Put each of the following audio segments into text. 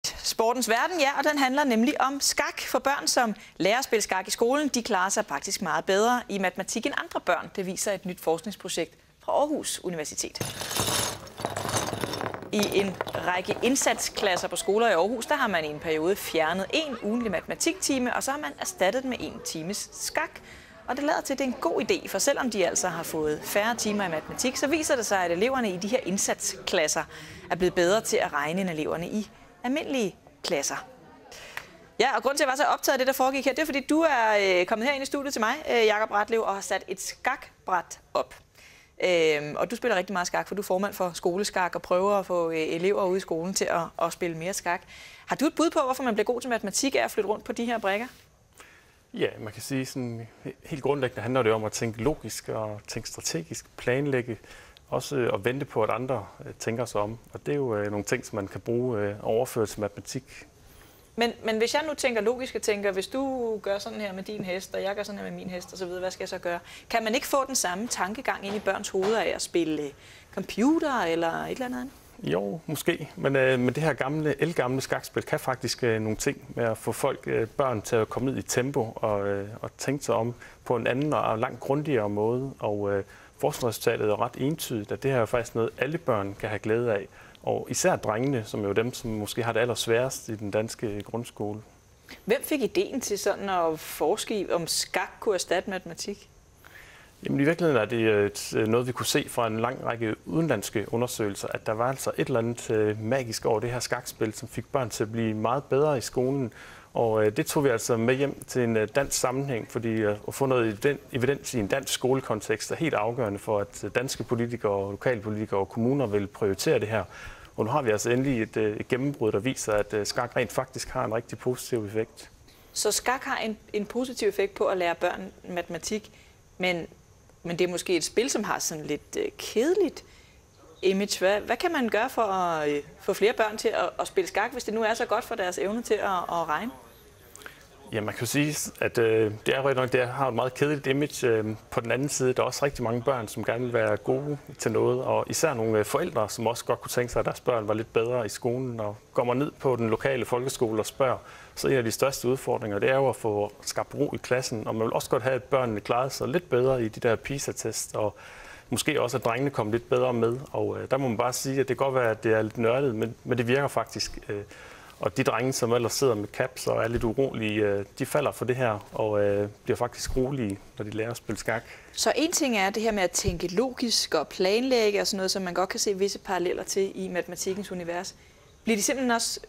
Sportens verden, ja, og den handler nemlig om skak. For børn, som lærer at spille skak i skolen, de klarer sig faktisk meget bedre i matematik end andre børn. Det viser et nyt forskningsprojekt fra Aarhus Universitet. I en række indsatsklasser på skoler i Aarhus, der har man i en periode fjernet en ugentlig matematiktime, og så har man erstattet den med 1 times skak. Og det lader til, at det er en god idé, for selvom de altså har fået færre timer i matematik, så viser det sig, at eleverne i de her indsatsklasser er blevet bedre til at regne end eleverne i almindelige klasser. Ja, og grunden til, at jeg var så optaget af det, der foregik her, det er, fordi du er kommet her ind i studiet til mig, Jakob Ratlev, og har sat et skakbræt op. Og du spiller rigtig meget skak, for du er formand for skoleskak og prøver at få elever ude i skolen til at spille mere skak. Har du et bud på, hvorfor man bliver god til matematik af at flytte rundt på de her brikker? Ja, man kan sige, sådan helt grundlæggende handler det om at tænke logisk og tænke strategisk, planlægge, også at vente på, at andre tænker sig om. Og det er jo nogle ting, som man kan bruge og overføre til matematik. Men hvis jeg nu tænker logisk og tænker, hvis du gør sådan her med din hest, og jeg gør sådan her med min hest osv., hvad skal jeg så gøre? Kan man ikke få den samme tankegang ind i børns hoveder af at spille computer eller et eller andet? Jo, måske. Men det her ældgamle skakspil kan faktisk nogle ting med at få børn til at komme ned i tempo og tænke sig om på en anden og langt grundigere måde. Og forskningsresultatet er ret entydigt, at det her er faktisk noget, alle børn kan have glæde af. Og især drengene, som er jo dem, som måske har det allersværest i den danske grundskole. Hvem fik ideen til sådan at forske i, om skak kunne erstatte matematik? Jamen i virkeligheden er det noget, vi kunne se fra en lang række udenlandske undersøgelser, at der var altså et eller andet magisk over det her skakspil, som fik børn til at blive meget bedre i skolen. Og det tog vi altså med hjem til en dansk sammenhæng, fordi at få noget evidens i en dansk skolekontekst er helt afgørende for, at danske politikere, lokalpolitikere og kommuner vil prioritere det her. Og nu har vi altså endelig et gennembrud, der viser, at skak rent faktisk har en rigtig positiv effekt. Så skak har en positiv effekt på at lære børn matematik, men det er måske et spil, som har sådan lidt kedeligt image. Hvad kan man gøre for at få flere børn til at spille skak, hvis det nu er så godt for deres evne til at regne? Ja, man kan jo sige, at det er rigtig nok, det har et meget kedeligt image. På den anden side, der er også rigtig mange børn, som gerne vil være gode til noget, og især nogle forældre, som også godt kunne tænke sig, at deres børn var lidt bedre i skolen. Og går man ned på den lokale folkeskole og spørger, så en af de største udfordringer, det er jo at få skabt ro i klassen, og man vil også godt have, at børnene klarede sig lidt bedre i de der PISA-test, og måske også, at drengene kom lidt bedre med. Og der må man bare sige, at det kan godt være, at det er lidt nørdet, men det virker faktisk. Og de drenge, som ellers sidder med caps og er lidt urolige, de falder for det her og bliver faktisk rolige, når de lærer at spille skak. Så en ting er det her med at tænke logisk og planlægge og sådan noget, som man godt kan se visse paralleller til i matematikkens univers. Bliver de simpelthen også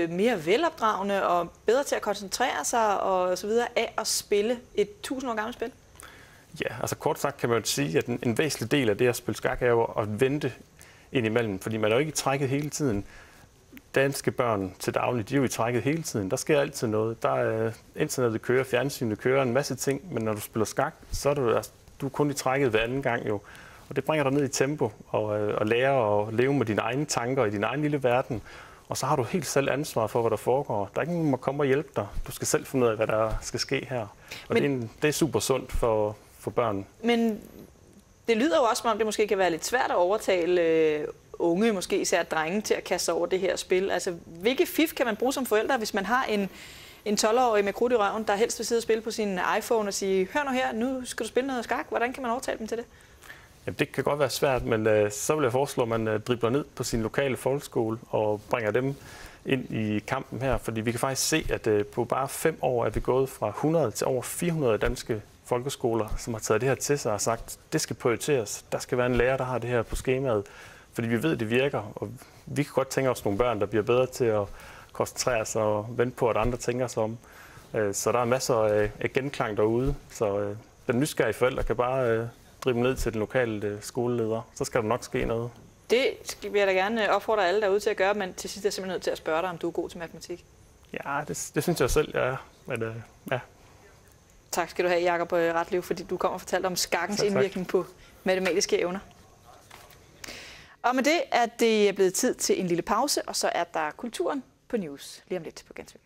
mere velopdragende og bedre til at koncentrere sig og så videre af at spille et 1000 år gammelt spil? Ja, altså kort sagt kan man jo sige, at en væsentlig del af det at spille skak er jo at vente indimellem, fordi man er jo ikke i trækket hele tiden. Danske børn til daglig, de er jo i trækket hele tiden. Der sker altid noget. Der er internettet kører, fjernsynet kører, en masse ting, men når du spiller skak, så er du er kun i trækket hver anden gang jo. Og det bringer dig ned i tempo og lærer at leve med dine egne tanker i din egen lille verden. Og så har du helt selv ansvar for, hvad der foregår. Der er ikke nogen, der må komme og hjælpe dig. Du skal selv finde ud af, hvad der skal ske her. Og det er super sundt for børn. Men det lyder jo også, som om det måske kan være lidt svært at overtale unge, måske især drenge, til at kaste over det her spil. Altså, hvilke fif kan man bruge som forældre, hvis man har en 12-årig med krudt i røven, der helst vil sidde og spille på sin iPhone og sige, hør nu her, nu skal du spille noget skak. Hvordan kan man overtale dem til det? Jamen, det kan godt være svært, men så vil jeg foreslå, at man dribler ned på sin lokale folkeskole og bringer dem ind i kampen her. Fordi vi kan faktisk se, at på bare 5 år er vi gået fra 100 til over 400 danske folkeskoler, som har taget det her til sig og sagt, det skal prioriteres. Der skal være en lærer, der har det her på skemaet. Fordi vi ved, at det virker, og vi kan godt tænke os nogle børn, der bliver bedre til at koncentrere sig og vente på, at andre tænker sig om. Så der er masser af genklang derude. Så den nysgerrige forældre kan bare drive ned til den lokale skoleleder. Så skal der nok ske noget. Det vil jeg da gerne opfordre alle derude til at gøre, men til sidst er jeg simpelthen nødt til at spørge dig, om du er god til matematik. Ja, det synes jeg selv, jeg er. Men, ja. Tak skal du have, Jakob Ratlev, fordi du kommer og fortalte om skakkens indvirkning på matematiske evner. Og med det er det blevet tid til en lille pause, og så er der kulturen på News lige om lidt på Gensyn.